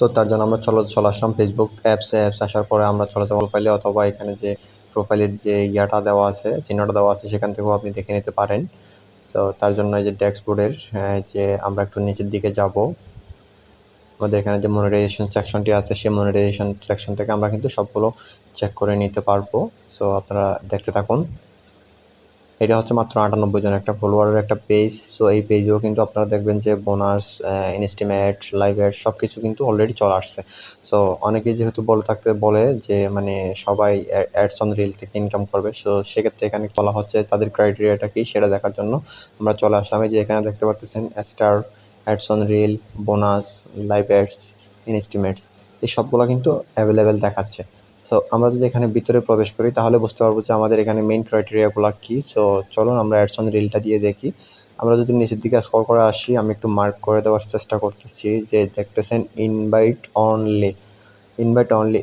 তো তার জন্য আমরা চলে আসলাম ফেসবুক অ্যাপসে আসার পরে আমরা চলে যাবো প্রোফাইলে, অথবা এখানে যে প্রোফাইলের যে ইয়াটা দেওয়া আছে, চিহ্নটা দেওয়া আছে, সেখান থেকেও আপনি দেখে নিতে পারেন। তো তার জন্য এই যে ড্যাশবোর্ডের যে আমরা একটু নিচের দিকে যাব, আমাদের এখানে যে মনিটাইজেশন সেকশনটি আছে, সেই মনিটাইজেশন সেকশন থেকে আমরা কিন্তু সবগুলো চেক করে নিতে পারবো। সো আপনারা দেখতে থাকুন। এটা হচ্ছে মাত্র 98 জন একটা ফলোয়ারের একটা পেজ। সো এই পেজেও কিন্তু আপনারা দেখবেন যে বোনাস, ইনস্টিমেট, লাইভ অ্যাড সব কিছু কিন্তু অলরেডি চলে আসছে। সো অনেকেই যেহেতু বলে যে মানে সবাই অ্যাডস অন রিল থেকে ইনকাম করবে। সো সেক্ষেত্রে এখানে বলা হচ্ছে তাদের ক্রাইটেরিয়াটা কি সেটা দেখার জন্য আমরা চলে আসলাম। এই যে এখানে দেখতে পারতেছেন star, ads on reel, bonus, live ads, estimates, এই সবগুলো কিন্তু অ্যাভেলেবেল দেখাচ্ছে। সো আমরা যদি এখানে ভিতরে প্রবেশ করি তাহলে বুঝতে পারবো যে আমাদের এখানে মেইন ক্রাইটেরিয়াগুলো কী। সো চলুন আমরা অ্যাডস অন রিলটা দিয়ে দেখি। আমরা যদি নিচের দিকে স্ক্রল করে আসি, আমি একটু মার্ক করে দেওয়ার চেষ্টা করতেছি যে দেখতেছেন invite only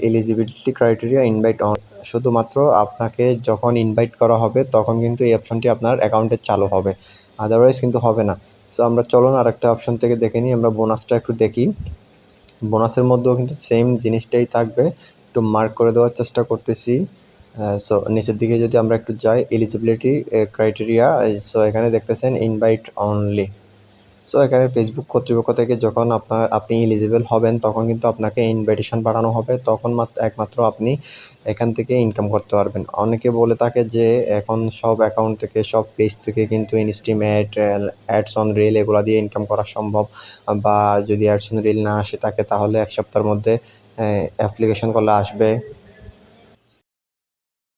eligibility criteria invite on. শুধুমাত্র আপনাকে যখন ইনভাইট করা হবে তখন কিন্তু এই অপশনটি আপনার অ্যাকাউন্টে চালু হবে, আদারওয়াইজ কিন্তু হবে না। সো আমরা চলুন আরেকটা অপশন থেকে দেখে নিই। আমরা বোনাসটা একটু দেখি। বোনাসের মধ্যেও কিন্তু সেম জিনিসটাই থাকবে, একটু মার্ক করে দেওয়ার চেষ্টা করতেছি। সো নিচের দিকে যদি আমরা একটু যাই, এলিজিবিলিটি ক্রাইটেরিয়া, সো এখানে দেখতেছেন ইনভাইট অনলি। সো এখানে ফেসবুক কর্তৃপক্ষ থেকে যখন আপনি এলিজিবল হবেন তখন কিন্তু আপনাকে ইনভাইটেশন পাঠানো হবে, তখন একমাত্র আপনি এখান থেকে ইনকাম করতে পারবেন। অনেকে বলে থাকে যে এখন সব অ্যাকাউন্ট থেকে, সব পেজ থেকে কিন্তু ইনস্টিমেট, অ্যাডস অন রিল এগুলো দিয়ে ইনকাম করা সম্ভব, বা যদি অ্যাডস অন রিল না আসে থাকে তাহলে এক সপ্তাহের মধ্যে অ্যাপ্লিকেশন করলে আসবে।